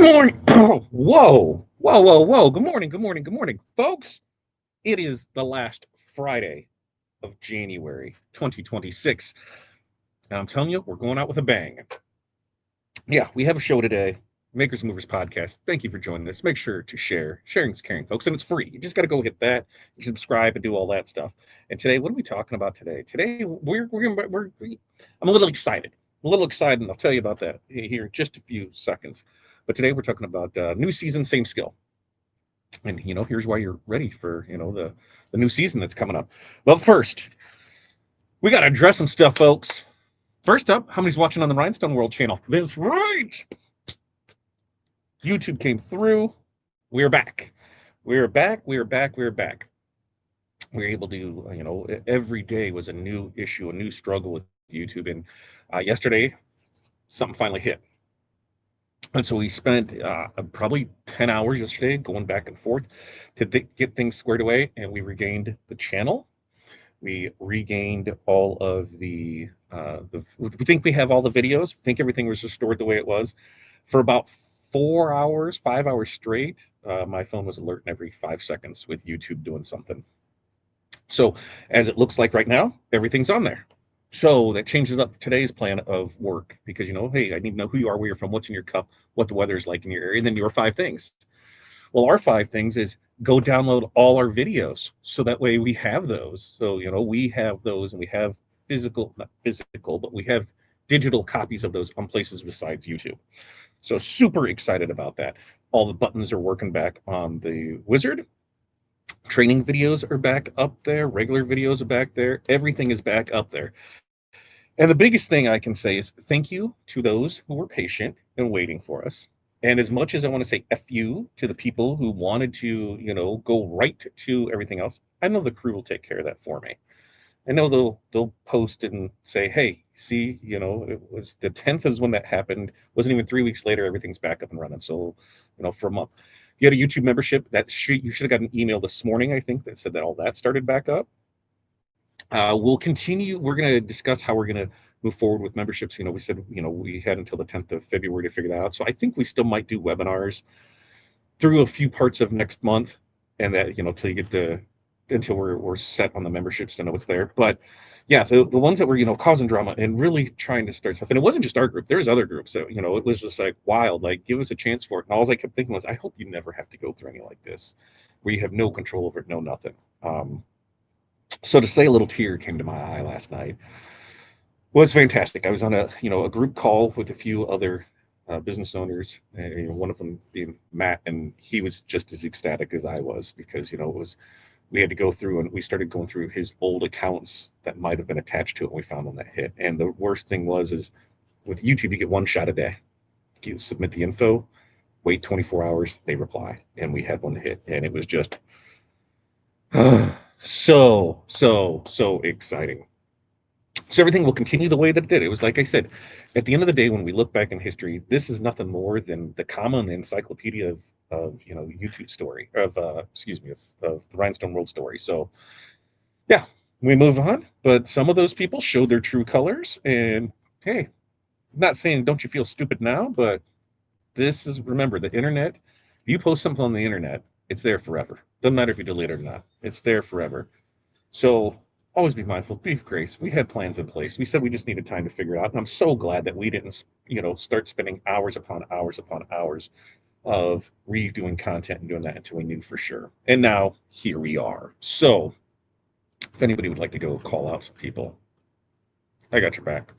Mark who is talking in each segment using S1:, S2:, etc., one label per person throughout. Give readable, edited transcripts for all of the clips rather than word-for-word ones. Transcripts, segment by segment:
S1: morning. Whoa. Good morning, folks. It is the last Friday of January 2026. And I'm telling you, we're going out with a bang. Yeah, we have a show today, Makers and Movers podcast. Thank you for joining us. Make sure to share. Sharing is caring, folks, and it's free. You just got to go hit that, you subscribe, and do all that stuff. And today, what are we talking about today? Today, I'm a little excited. I'm a little excited, and I'll tell you about that here in just a few seconds. But today, we're talking about new season, same skill. And here's why you're ready for the new season that's coming up. But first, we got to address some stuff, folks. First up, how many's watching on the Rhinestone World channel? That's right. YouTube came through. We're back. We're back. We're back. We're back. We're able to, every day was a new issue, a new struggle with YouTube. And yesterday, something finally hit. And so we spent probably 10 hours yesterday going back and forth to get things squared away, and we regained the channel. We regained all of we think we have all the videos. We think everything was restored the way it was. For about 4 hours, 5 hours straight, my phone was alerting every 5 seconds with YouTube doing something. So as it looks like right now, everything's on there. So that changes up today's plan of work because, hey, I need to know who you are, where you're from, what's in your cup, what the weather is like in your area, and then your 5 things. Well, our 5 things is go download all our videos. So that way we have those. So, we have those and we have not physical, but we have digital copies of those on places besides YouTube. So super excited about that. All the buttons are working back on the Wizard. Training videos are back up there. Regular videos are back there. Everything is back up there. And the biggest thing I can say is thank you to those who were patient and waiting for us. And as much as I want to say F you to the people who wanted to, go right to everything else, I know the crew will take care of that for me. I know they'll post and say, hey, see, it was the 10th is when that happened. Wasn't even 3 weeks later, everything's back up and running. So, for a month. If you had a YouTube membership, you should have got an email this morning, I think, that said that all that started back up. We'll continue. We're going to discuss how we're going to move forward with memberships. We said, we had until the 10th of February to figure that out. So I think we still might do webinars through a few parts of next month, and that, until we're set on the memberships to know what's there. But yeah, the ones that were, causing drama and really trying to start stuff. And it wasn't just our group. There's other groups that, it was just like wild, like give us a chance for it. And all I kept thinking was, I hope you never have to go through anything like this where you have no control over it, no nothing. So to say a little tear came to my eye last night was fantastic. I was on a group call with a few other business owners, one of them being Matt, and he was just as ecstatic as I was because, we had to go through and we started going through his old accounts that might have been attached to it. And we found one that hit. And the worst thing is with YouTube, you get one shot a day. You submit the info, wait 24 hours, they reply. And we had one hit. And it was just so exciting. So everything will continue the way that it did. It was like I said, at the end of the day, when we look back in history, this is nothing more than the common encyclopedia of YouTube story of the Rhinestone World story. So yeah, we move on. But some of those people showed their true colors. And hey, I'm not saying don't you feel stupid now, but remember the internet. If you post something on the internet, it's there forever. Doesn't matter if you delete it or not. It's there forever. So always be mindful, be grace. We had plans in place. We said we just needed time to figure it out. And I'm so glad that we didn't, start spending hours upon hours upon hours of redoing content and doing that until we knew for sure. And now here we are. So if anybody would like to go call out some people, I got your back.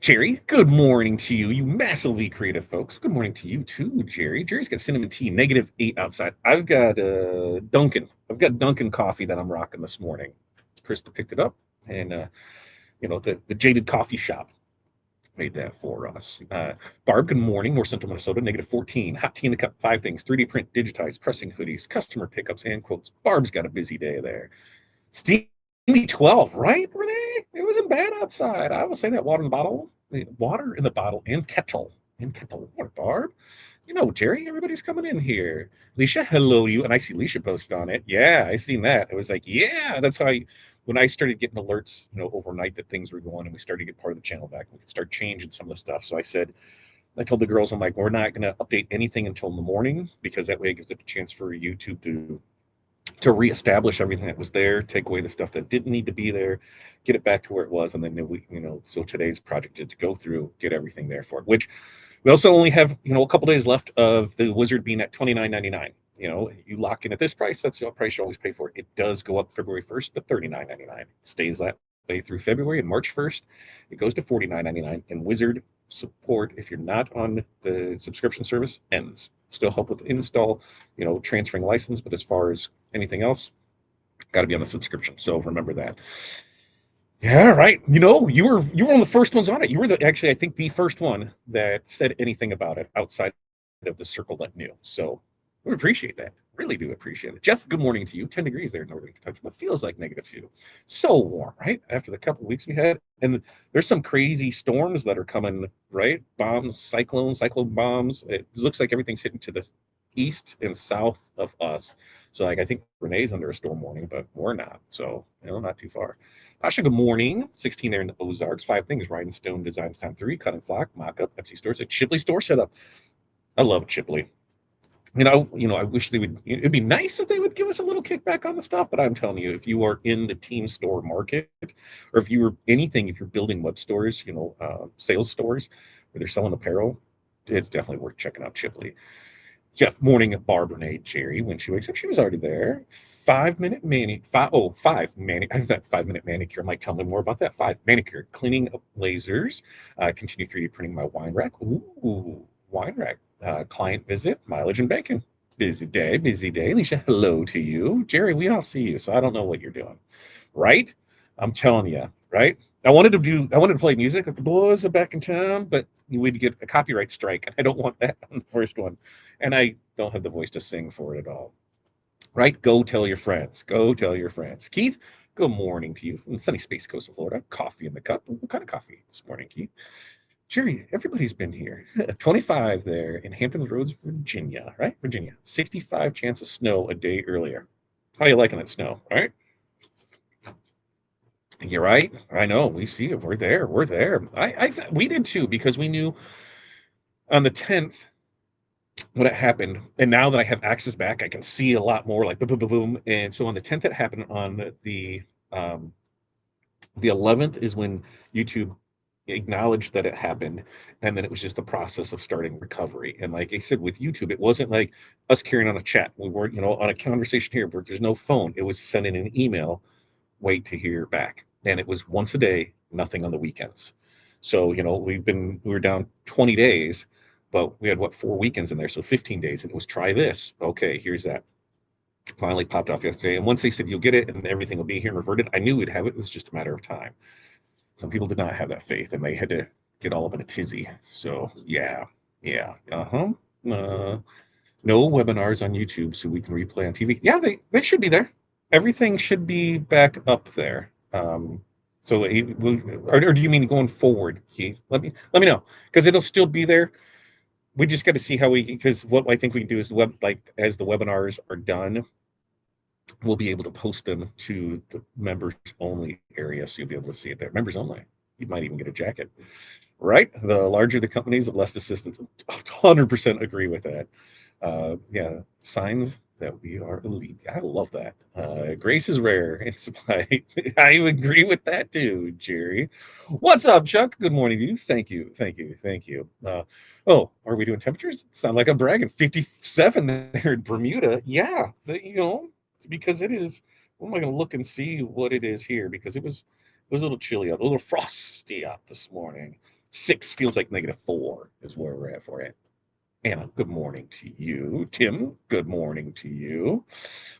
S1: Jerry, good morning to you, you massively creative folks. Good morning to you too, Jerry. Jerry's got cinnamon tea, -8 outside. I've got Dunkin'. I've got Dunkin' coffee that I'm rocking this morning. Krista picked it up, and the Jaded Coffee Shop made that for us. Barb, good morning. North Central Minnesota, -14. Hot tea in a cup, 5 things. 3D print, digitized, pressing hoodies, customer pickups, and quotes. Barb's got a busy day there. Steamy 12, right, Renee? It wasn't bad outside. I will say that water in the bottle, and kettle. What, Barb? Jerry, everybody's coming in here. Leisha, hello you. And I see Leisha posted on it. Yeah, I seen that. It was like, yeah, that's how when I started getting alerts, overnight that things were going and we started to get part of the channel back, we could start changing some of the stuff. So I said, I told the girls, I'm like, we're not going to update anything until in the morning because that way it gives it a chance for YouTube to reestablish everything that was there, take away the stuff that didn't need to be there, get it back to where it was, and then we, so today's project is to go through, get everything there for it. Which we also only have, a couple days left of the Wizard being at $29.99. You lock in at this price, that's the price you always pay for it. It does go up February 1st to $39.99. It stays that way through February, and March 1st, it goes to $49.99. And Wizard support, if you're not on the subscription service, ends. Still help with install, transferring license, but as far as anything else, got to be on the subscription. So remember that. Yeah, right. You were one of the first ones on it. You were actually, I think, the first one that said anything about it outside of the circle that knew. So we appreciate that. Really do appreciate it. Jeff, good morning to you. 10 degrees there in northern Kentucky. What feels like -2. So warm, right? After the couple of weeks we had. And there's some crazy storms that are coming, right? Bombs, cyclone bombs. It looks like everything's hitting to the east and south of us. So, like, I think Renee's under a storm warning, but we're not. So, not too far. Pasha, good morning. 16 there in the Ozarks. 5 things. Rhinestone Designs Time 3. Cut and Flock. Mock-up. Etsy stores. A Chipley store setup. I love Chipley. I wish they would. It'd be nice if they would give us a little kickback on the stuff, but I'm telling you, if you are in the team store market, or if you are anything, if you're building web stores, sales stores where they're selling apparel, it's definitely worth checking out Chipley. Jeff, morning at Barb Renee Jerry. When she wakes up, she was already there. 5-minute mani, 5 mani. I thought 5-minute manicure. Mike, tell me more about that. 5 manicure, cleaning up lasers, continue 3D printing my wine rack. Ooh, wine rack. Client visit, mileage and bacon. Busy day, busy day. Alicia, hello to you. Jerry, we all see you, so I don't know what you're doing. Right? I'm telling you, right? I wanted to play music if the boys are back in town, but we'd get a copyright strike, and I don't want that on the first one. And I don't have the voice to sing for it at all. Right? Go tell your friends. Go tell your friends. Keith, good morning to you from the sunny Space Coast of Florida. Coffee in the cup. What kind of coffee this morning, Keith? Jerry, everybody's been here. 25 there in Hampton Roads, Virginia, right? Virginia. 65 chance of snow a day earlier. How you liking that snow? All right. You're right. I know. We see it. We're there. We're there. We did too, because we knew on the 10th when it happened. And now that I have access back, I can see a lot more, like boom, boom, boom, boom. And so on the 10th, it happened. On the 11th is when YouTube acknowledged that it happened, and then it was just the process of starting recovery. And like I said, with YouTube, it wasn't like us carrying on a chat. We weren't, on a conversation here where there's no phone. It was sending an email, wait to hear back. And it was once a day, nothing on the weekends. So, we were down 20 days, but we had 4 weekends in there, so 15 days. And it was try this. Okay, here's that. Finally popped off yesterday. And once they said you'll get it and everything will be here and reverted, I knew we'd have it. It was just a matter of time. Some people did not have that faith, and they had to get all up in a tizzy. So yeah. No webinars on YouTube, so we can replay on TV. Yeah, they should be there. Everything should be back up there. So, or do you mean going forward, Keith? Let me know, because it'll still be there. We just got to see how because what I think we can do is as the webinars are done, we'll be able to post them to the members only area, so you'll be able to see it there. Members only. You might even get a jacket. Right? The larger the companies, the less assistance. 100% agree with that. Yeah, signs that we are elite. I love that. Grace is rare in supply. I agree with that too, Jerry. What's up, Chuck? Good morning to you. Thank you. Are we doing temperatures? Sound like I'm bragging. 57 there in Bermuda. Yeah, because it is. What am I going to look and see what it is here? Because it was a little chilly out, a little frosty out this morning. 6 feels like -4 is where we're at for it. Anna, good morning to you. Tim, good morning to you.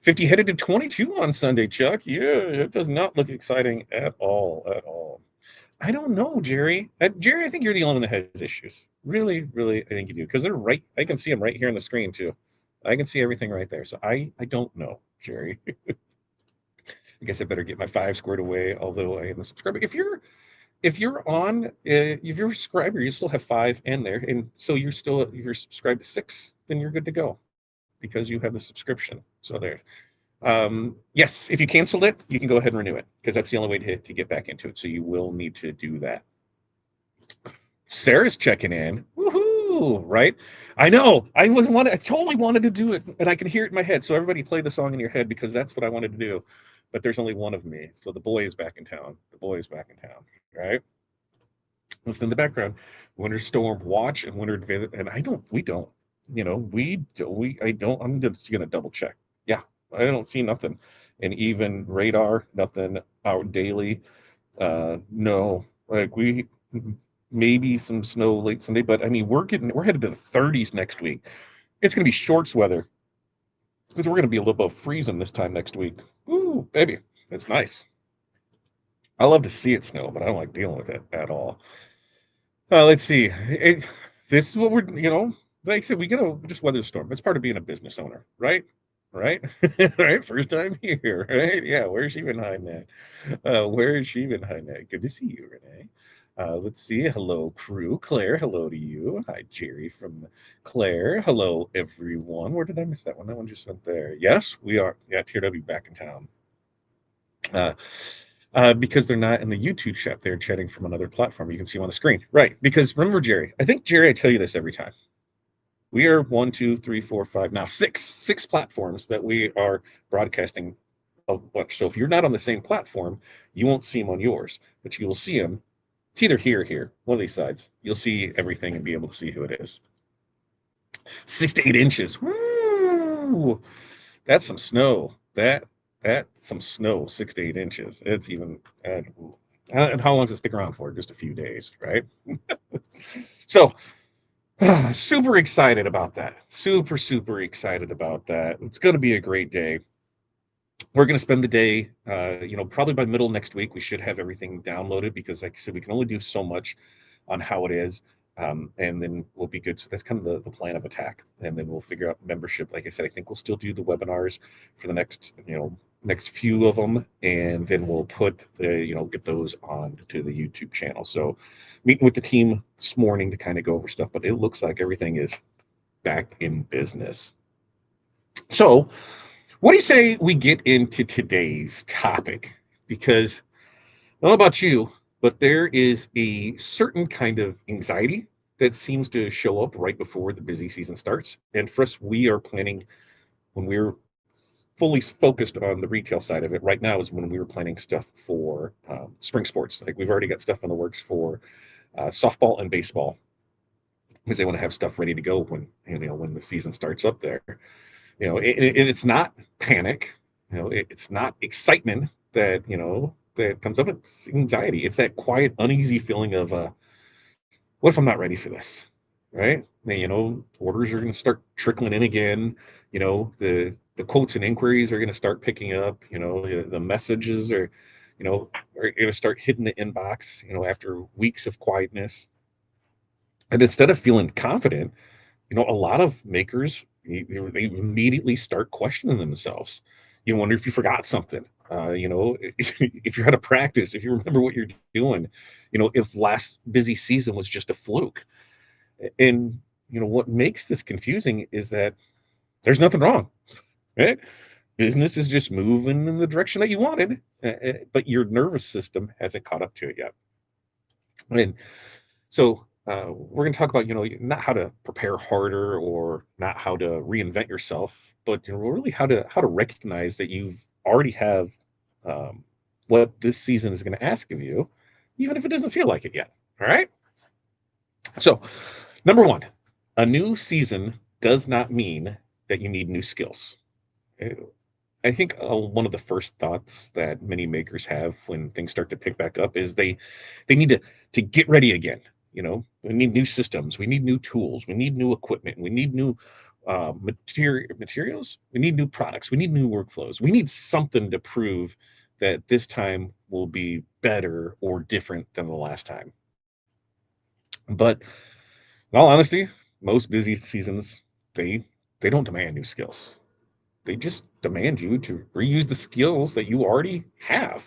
S1: 50 headed to 22 on Sunday, Chuck. Yeah, it does not look exciting at all. I don't know, Jerry. Jerry, I think you're the only one that has issues. Really, really, I think you do. Because they're right. I can see them right here on the screen, too. I can see everything right there. So I don't know, Jerry. I guess I better get my 5 squared away, although I am a subscriber. If you're a subscriber, you still have 5 in there, and so if you're subscribed to 6, then you're good to go because you have the subscription. So there. Yes, if you canceled it, you can go ahead and renew it because that's the only way to get back into it. So you will need to do that. Sarah's checking in. Woohoo! Woo, right? I know. I totally wanted to do it, and I can hear it in my head. So everybody play the song in your head because that's what I wanted to do. But there's only one of me. So the boy is back in town. The boy is back in town, right? Listen in the background. Winter storm watch and winter and I don't we don't. We do we I don't I'm just gonna double check. Yeah, I don't see nothing. And even radar, nothing out daily. No. Like we maybe some snow late Sunday, but I mean we're headed to the 30s next week. It's gonna be shorts weather because we're gonna be a little above freezing this time next week. Ooh, baby. It's nice. I love to see it snow, but I don't like dealing with it at all. Let's see. This is what like I said, we gotta just weather the storm. It's part of being a business owner, right? Right? Right? First time here, right? Yeah, where's she been hiding at? Where has she been hiding at? Good to see you, Renee. Let's see. Hello, crew. Claire, hello to you. Hi, Jerry from Claire. Hello, everyone. Where did I miss that one? That one just went there. Yes, we are. Yeah, TRW back in town. Uh, because they're not in the YouTube chat, they're chatting from another platform. You can see them on the screen. Right. Because remember, Jerry, I think, Jerry, I tell you this every time. We are one, two, three, four, five, now six platforms that we are broadcasting a bunch. So if you're not on the same platform, you won't see them on yours, but you will see them. It's either here or here, one of these sides. You'll see everything and be able to see who it is. 6 to 8 inches. Woo! That's some snow. That some snow. 6 to 8 inches. It's even. And how long does it stick around for? Just a few days, right? So, super excited about that. Super excited about that. It's going to be a great day. We're going to spend the day, probably by middle next week. We should have everything downloaded because, like I said, we can only do so much on how it is. And then we'll be good. So that's kind of the plan of attack. And then we'll figure out membership. Like I said, I think we'll still do the webinars for the next few of them. And then we'll get those on to the YouTube channel. So meeting with the team this morning to kind of go over stuff, but it looks like everything is back in business. So what do you say we get into today's topic? Because I don't know about you, but there is a certain kind of anxiety that seems to show up right before the busy season starts. And for us, we are planning when we're fully focused on the retail side of it. Right now is when we were planning stuff for spring sports. Like we've already got stuff in the works for softball and baseball because they want to have stuff ready to go when the season starts up there. It's not panic. It's not excitement that comes up. It's anxiety. It's that quiet, uneasy feeling of, what if I'm not ready for this? Right? Orders are going to start trickling in again. The quotes and inquiries are going to start picking up. The messages are going to start hitting the inbox. After weeks of quietness, and instead of feeling confident, a lot of makers they immediately start questioning themselves. You wonder if you forgot something. If you're out of practice, if you remember what you're doing, if last busy season was just a fluke. And what makes this confusing is that there's nothing wrong, right? Business is just moving in the direction that you wanted, but your nervous system hasn't caught up to it yet. And so we're going to talk about, not how to prepare harder or not how to reinvent yourself, but really how to recognize that you already have what this season is going to ask of you, even if it doesn't feel like it yet. All right. So, number one, a new season does not mean that you need new skills. Uh, I think one of the first thoughts that many makers have when things start to pick back up is they need to get ready again. We need new systems, we need new tools, we need new equipment, we need new materials, we need new products, we need new workflows, we need something to prove that this time will be better or different than the last time. But in all honesty, most busy seasons they don't demand new skills. They just demand you to reuse the skills that you already have.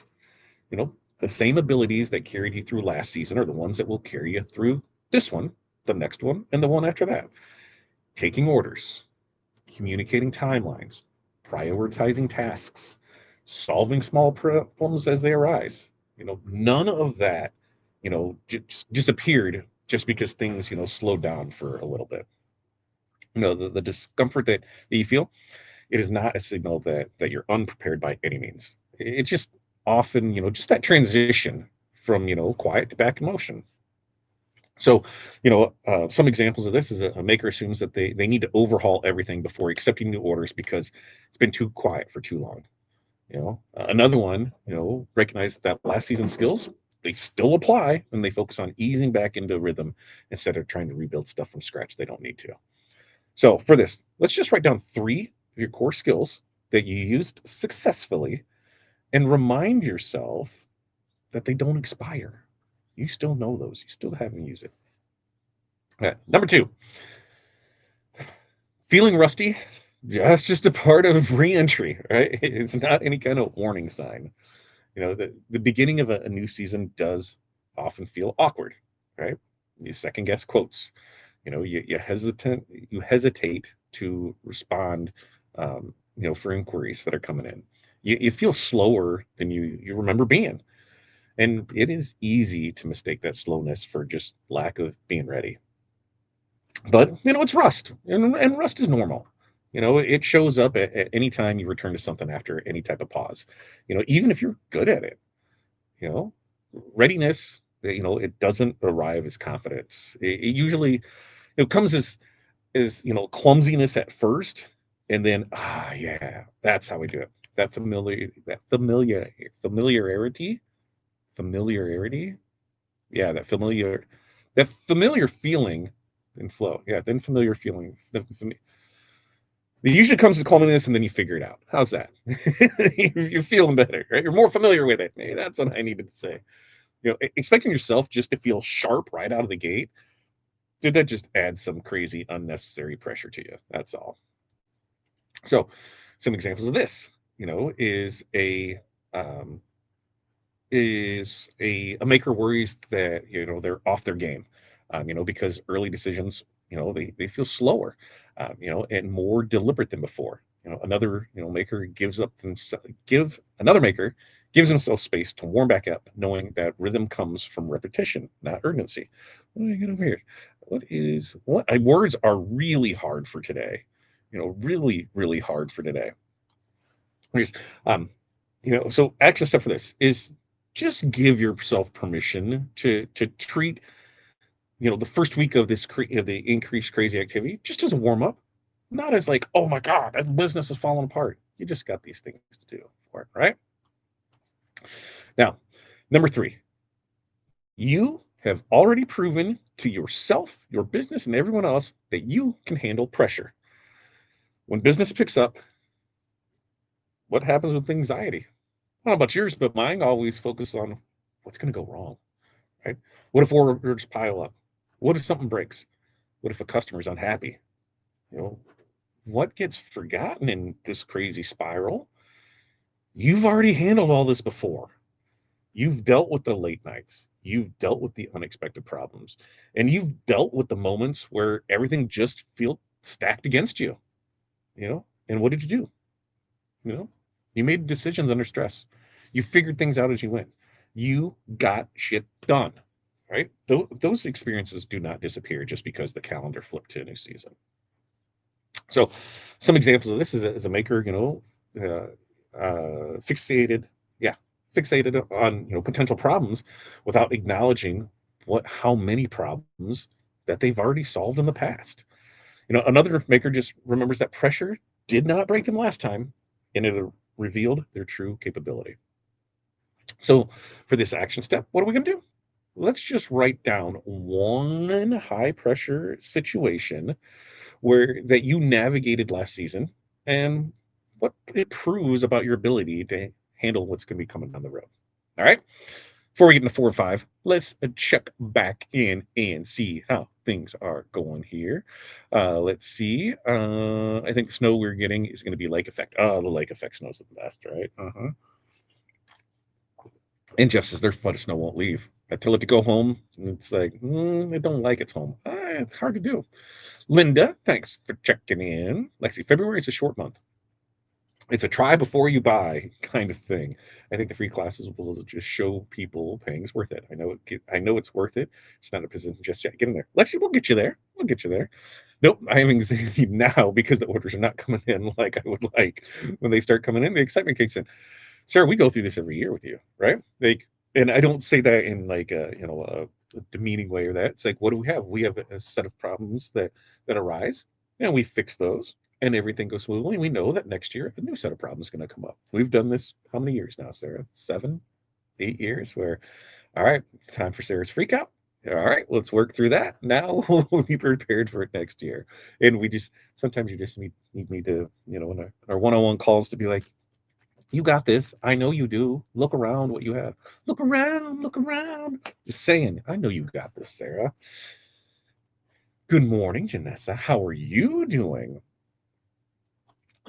S1: The same abilities that carried you through last season are the ones that will carry you through this one, the next one, and the one after that. Taking orders, communicating timelines, prioritizing tasks, solving small problems as they arise. None of that, just appeared just because things, slow down for a little bit. The discomfort that you feel, it is not a signal that you're unprepared by any means. It's just often, just that transition from, quiet to back to motion. So, some examples of this is a maker assumes that they need to overhaul everything before accepting new orders because it's been too quiet for too long. Another one, recognize that last season's skills, they still apply and they focus on easing back into rhythm instead of trying to rebuild stuff from scratch they don't need to. So for this, let's just write down three of your core skills that you used successfully and remind yourself that they don't expire. You still know those. You still have them use it. Okay. Number two, feeling rusty. That's just a part of reentry, right? It's not any kind of warning sign. The beginning of a new season does often feel awkward, right? You second guess quotes. You hesitate to respond, for inquiries that are coming in. You feel slower than you remember being, and it is easy to mistake that slowness for just lack of being ready. But it's rust, and rust is normal. It shows up at any time you return to something after any type of pause. Even if you're good at it, you know readiness, it doesn't arrive as confidence. It usually comes as clumsiness at first, and then yeah, that's how we do it. That familiarity, familiarity, yeah, that familiar feeling and flow. Yeah, then familiar feeling. It usually comes as clumsiness, and then you figure it out. How's that? You're feeling better, right? You're more familiar with it. Hey, that's what I needed to say. Expecting yourself just to feel sharp right out of the gate, dude, that just adds some crazy unnecessary pressure to you. That's all. So, some examples of this, is um, a maker worries that they're off their game, because early decisions, they feel slower, and more deliberate than before. Another maker give another maker gives himself space to warm back up, knowing that rhythm comes from repetition, not urgency. What do I get over here? Words are really hard for today. Really, really hard for today. Because, um, so action step for this is just give yourself permission to treat the first week of of the increased crazy activity just as a warm up, not as like, oh my god, that business is falling apart. You just got these things to do for it, right? Now, number three, you have already proven to yourself, your business, and everyone else that you can handle pressure. When business picks up, what happens with anxiety? I don't know about yours, but mine always focus on what's going to go wrong, right? What if orders pile up? What if something breaks? What if a customer's unhappy? You know, what gets forgotten in this crazy spiral? You've already handled all this before. You've dealt with the late nights. You've dealt with the unexpected problems. And you've dealt with the moments where everything just feels stacked against you. And what did you do? You know, you made decisions under stress. You figured things out as you went. You got shit done, right? Those experiences do not disappear just because the calendar flipped to a new season. So, some examples of this is a maker, fixated, yeah, fixated on potential problems without acknowledging how many problems that they've already solved in the past. Another maker just remembers that pressure did not break them last time, and it revealed their true capability. So, for this action step, what are we going to do? Let's just write down one high pressure situation where that you navigated last season and what it proves about your ability to handle what's going to be coming down the road. All right. Before we get into 4 and 5, let's check back in and see how things are going here. Let's see. I think the snow we're getting is going to be lake effect. Oh, the lake effect snow's the best, right? And Jeff says their flood of snow won't leave. I tell it to go home. And it's like, I don't like it's home. It's hard to do. Linda, thanks for checking in. Lexi, February is a short month. It's a try before you buy kind of thing. I think the free classes will just show people paying is worth it. I know it's worth it. It's not a position just yet. Get in there. Lexi, we'll get you there. We'll get you there. Nope, I am anxiety now because the orders are not coming in like I would like. When they start coming in, the excitement kicks in. Sarah, we go through this every year with you, right? Like, and I don't say that in like a demeaning way or that. It's like, what do we have? We have a set of problems that arise, and we fix those, and everything goes smoothly. And we know that next year a new set of problems is going to come up. We've done this how many years now, Sarah? 7, 8 years. Where all right, it's time for Sarah's freak out. All right, let's work through that. Now we'll be prepared for it next year. And we just sometimes you just need me to, in our one-on-one calls to be like, you got this. I know you do. Look around what you have. Look around, look around. Just saying, I know you got this, Sarah. Good morning, Janessa. How are you doing?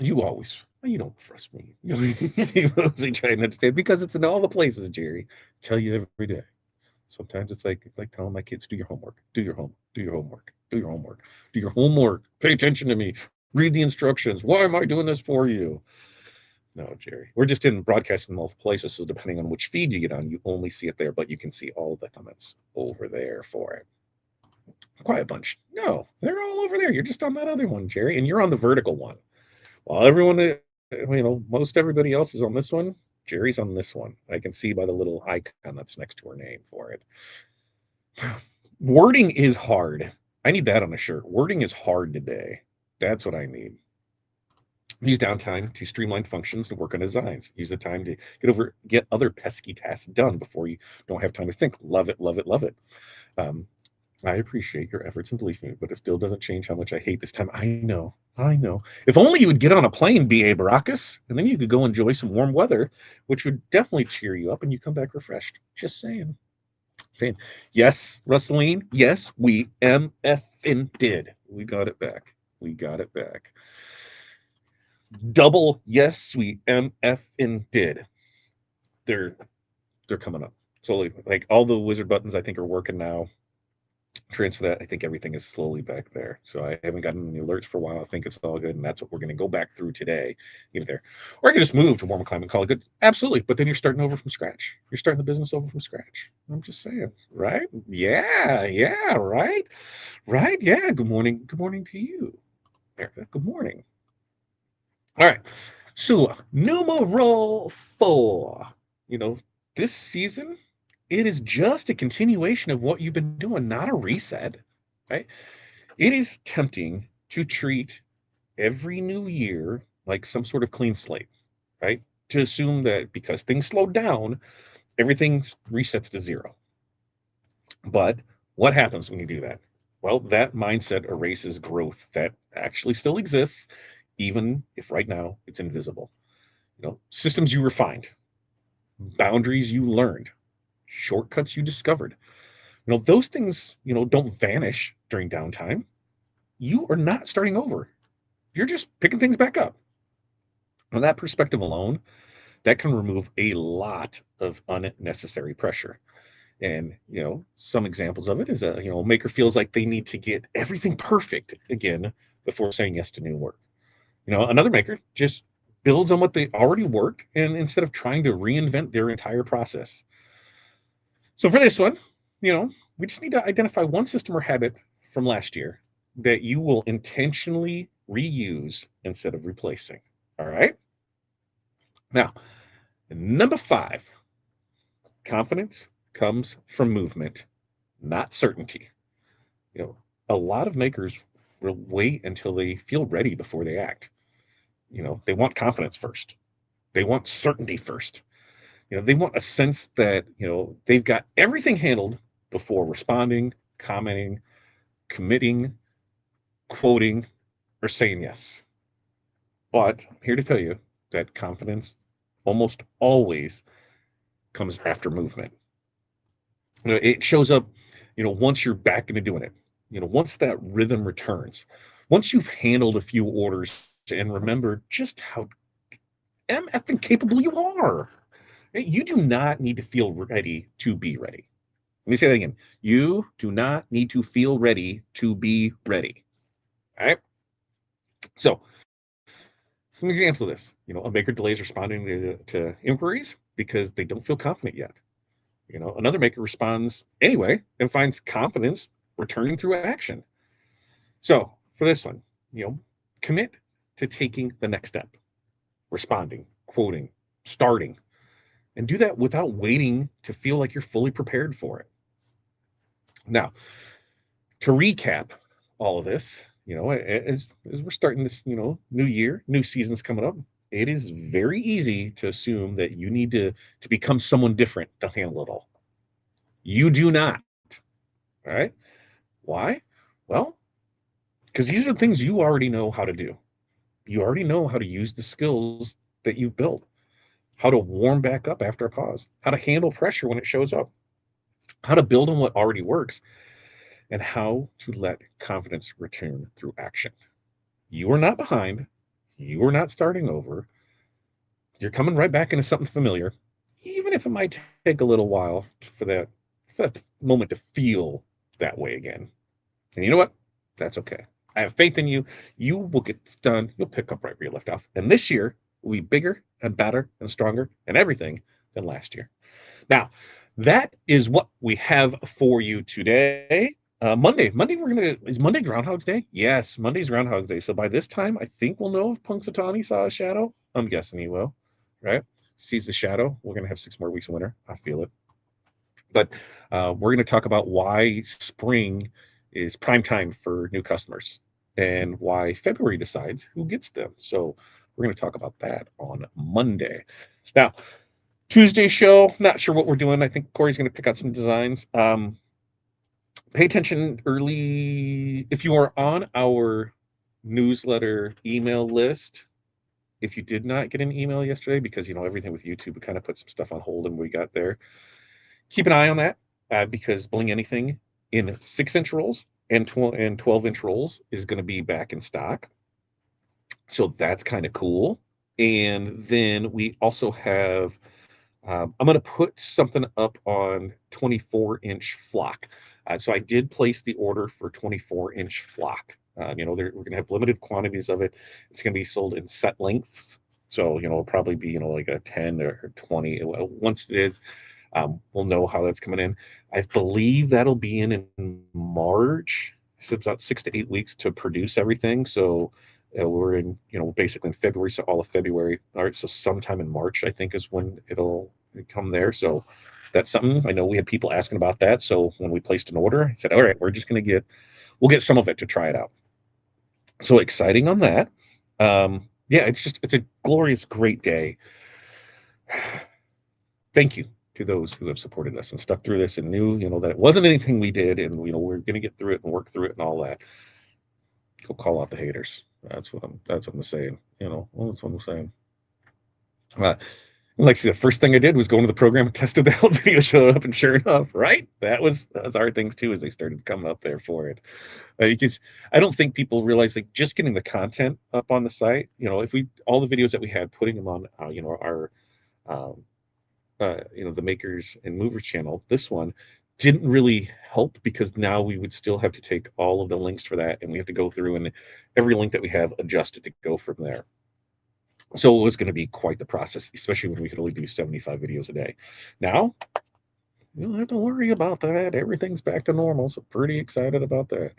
S1: You don't trust me. You're mostly trying to understand because it's in all the places, Jerry. Tell you every day. Sometimes it's like telling my kids, do your homework, do your homework, do your homework, do your homework. Pay attention to me. Read the instructions. Why am I doing this for you? No, Jerry. We're just in broadcasting multiple places, so depending on which feed you get on, you only see it there, but you can see all the comments over there for it. Quiet bunch. No, they're all over there. You're just on that other one, Jerry, and you're on the vertical one. While everyone, most everybody else is on this one, Jerry's on this one. I can see by the little icon that's next to her name for it. Wording is hard. I need that on a shirt. Wording is hard today. That's what I need. Use downtime to streamline functions and work on designs. Use the time to get other pesky tasks done before you don't have time to think. Love it, love it, love it. Um, I appreciate your efforts and belief in me, but it still doesn't change how much I hate this time. I know, I know. If only you would get on a plane, B.A. Baracus, and then you could go enjoy some warm weather, which would definitely cheer you up and you come back refreshed. Just saying. Saying, yes, Russeline, yes, we MFing did. We got it back. We got it back. Double yes, we MFing did. They're they're coming up slowly. Like all the wizard buttons, I think are working now. Transfer that. I think everything is slowly back there. So I haven't gotten any alerts for a while. I think it's all good, and that's what we're going to go back through today. Either there, or I can just move to warmer climate and call it good. Absolutely, but then you're starting over from scratch. You're starting the business over from scratch. I'm just saying, right? Yeah, yeah, right, right. Yeah. Good morning. Good morning to you, Erica. Good morning. All right. So, numero 4. You know, this season, it is just a continuation of what you've been doing, not a reset, right? It is tempting to treat every new year like some sort of clean slate, right? To assume that because things slowed down, everything resets to zero. But what happens when you do that? Well, that mindset erases growth that actually still exists, even if right now it's invisible. Systems you refined, boundaries you learned, shortcuts you discovered. Those things, don't vanish during downtime. You are not starting over. You're just picking things back up. On that perspective alone, that can remove a lot of unnecessary pressure. And, some examples of it is a maker feels like they need to get everything perfect again before saying yes to new work. Another maker just builds on what they already worked and instead of trying to reinvent their entire process. So for this one, we just need to identify one system or habit from last year that you will intentionally reuse instead of replacing. All right. Now, number 5, confidence comes from movement, not certainty. You know, a lot of makers will wait until they feel ready before they act. They want confidence first. They want certainty first. They want a sense that, they've got everything handled before responding, commenting, committing, quoting, or saying yes. But I'm here to tell you that confidence almost always comes after movement. It shows up, once you're back into doing it. Once that rhythm returns, once you've handled a few orders and remember just how effing capable you are. You do not need to feel ready to be ready. Let me say that again. You do not need to feel ready to be ready. All right. So Some examples of this, a maker delays responding to inquiries because they don't feel confident yet. Another maker responds anyway and finds confidence returning through action. So for this one, you know, commit to taking the next step, responding, quoting, starting, and do that without waiting to feel like you're fully prepared for it. Now, to recap all of this, as we're starting this, new year, new season's coming up, it is very easy to assume that you need to become someone different to handle it all. You do not. All right. Why? Well, because these are things you already know how to do. You already know how to use the skills that you've built, how to warm back up after a pause, how to handle pressure when it shows up, how to build on what already works, and how to let confidence return through action. You are not behind. You are not starting over. You're coming right back into something familiar, even if it might take a little while for that moment to feel that way again. And you know what? That's okay. I have faith in you. You will get this done. You'll pick up right where you left off. And this year will be bigger and better and stronger and everything than last year. Now, that is what we have for you today. Monday, is Monday Groundhog's Day? Yes, Monday's Groundhog's Day. So by this time, I think we'll know if Punxsutawney saw a shadow. I'm guessing he will, right? Sees the shadow. We're gonna have 6 more weeks of winter. I feel it. But we're going to talk about why spring is prime time for new customers and why February decides who gets them. So we're going to talk about that on Monday. Now, Tuesday show, not sure what we're doing. I think Corey's going to pick out some designs. Pay attention early. If you are on our newsletter email list, if you did not get an email yesterday, because everything with YouTube, we kind of put some stuff on hold and we got there. Keep an eye on that because Bling Anything in 6-inch rolls and 12-inch rolls is going to be back in stock. So that's kind of cool. And then we also have, I'm going to put something up on 24-inch flock. So I did place the order for 24-inch flock. We're going to have limited quantities of it. It's going to be sold in set lengths. So, it'll probably be, like a 10 or 20. Once it is, we'll know how that's coming in. I believe that'll be in March. So it's about 6 to 8 weeks to produce everything. So we're in, basically in February. So all of February. All right. So sometime in March, I think, is when it'll come there. So that's something. I know we had people asking about that. So when we placed an order, I said, all right, we'll get some of it to try it out. So exciting on that. Yeah, it's a glorious, great day. Thank you to those who have supported us and stuck through this and knew, that it wasn't anything we did and, we're going to get through it and work through it and all that. Go call out the haters. That's what I'm saying. That's what I'm saying. Like I said, the first thing I did was go into the program and tested the help video showed up, and sure enough, right? That was our things too, as they started coming up there for it. Because I don't think people realize, like, just getting the content up on the site, if we all the videos that we had, putting them on, our um, the makers and movers channel, this one didn't really help because now we would still have to take all of the links for that and we have to go through and every link that we have adjusted to go from there. So it was going to be quite the process, especially when we could only do 75 videos a day. Now you don't have to worry about that. Everything's back to normal. So pretty excited about that.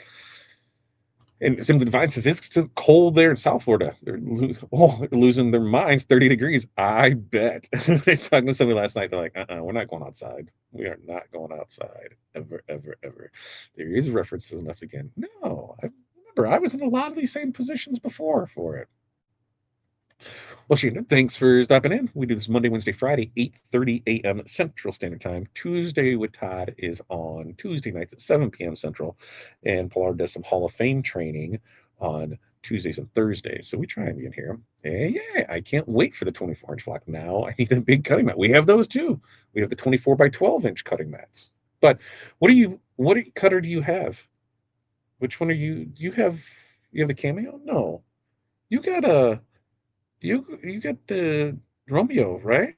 S1: And Sim Divine says it's too cold there in South Florida. They're losing their minds. 30 degrees. I bet. I was talking to somebody last night. They're like, we're not going outside. We are not going outside ever, ever, ever. There is references in us again. No, I remember I was in a lot of these same positions before for it. Well, Sheena, thanks for stopping in. We do this Monday, Wednesday, Friday, 8:30 a.m. Central Standard Time. Tuesday with Todd is on Tuesday nights at 7 p.m. Central. And Pilar does some Hall of Fame training on Tuesdays and Thursdays. So we try and be in here. And yeah, I can't wait for the 24-inch flock. Now I need a big cutting mat. We have those too. We have the 24 by 12-inch cutting mats. But what cutter do you have? Which one are you have the Cameo? No. You got a you got the Romeo, right?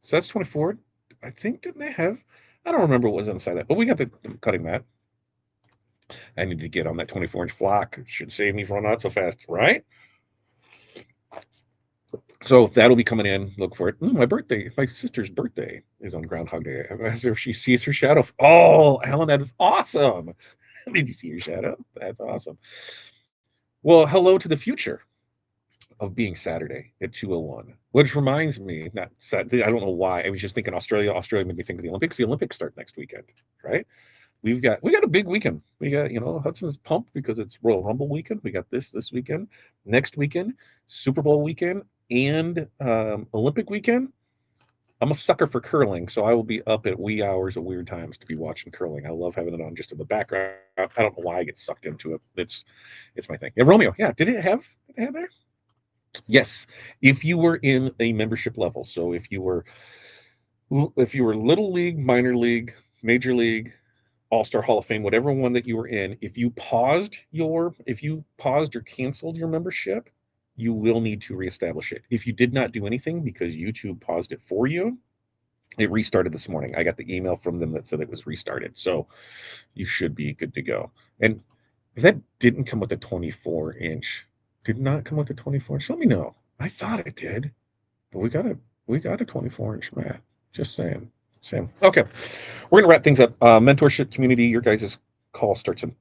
S1: So that's 24. I think didn't they have? I don't remember what was inside that, but we got the cutting mat. I need to get on that 24-inch flock. It should save me from running out so fast, right? So that'll be coming in. Look for it. My birthday, my sister's birthday is on Groundhog Day. I asked her if she sees her shadow. Oh, Alan, that is awesome. Did you see your shadow? That's awesome. Well, hello to the future of being Saturday at 2:01, which reminds me, not Saturday, I don't know why. I was just thinking Australia. Australia made me think of the Olympics. The Olympics start next weekend, right? We got a big weekend. We got, Hudson's pumped because it's Royal Rumble weekend. We got this weekend, next weekend, Super Bowl weekend, and Olympic weekend. I'm a sucker for curling, so I will be up at wee hours of weird times to be watching curling. I love having it on just in the background. I don't know why I get sucked into it. It's my thing. Yeah, Romeo. Yeah, did it have there? Yes. If you were in a membership level, so if you were little league, minor league, major league, all-Star Hall of Fame, whatever one that you were in, if you paused or canceled your membership, you will need to reestablish it. If you did not do anything because YouTube paused it for you, it restarted this morning. I got the email from them that said it was restarted. So you should be good to go. And if that didn't come with a 24-inch, did not come with a 24-inch, let me know. I thought it did, but we got a 24-inch mat. Just saying. Sam. Okay. We're gonna wrap things up. Mentorship community, your guys' call starts in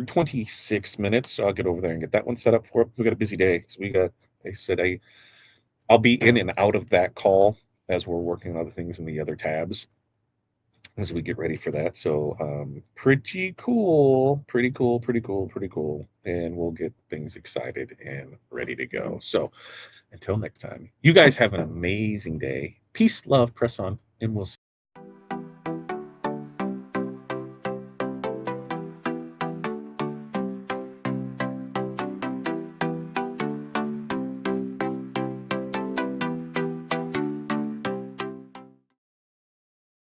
S1: 26 minutes. So I'll get over there and get that one set up for it. We got a busy day. So I said I'll be in and out of that call as we're working on other things in the other tabs as we get ready for that. So pretty cool, pretty cool, pretty cool, pretty cool. And we'll get things excited and ready to go. So until next time, you guys have an amazing day. Peace, love, press on, and we'll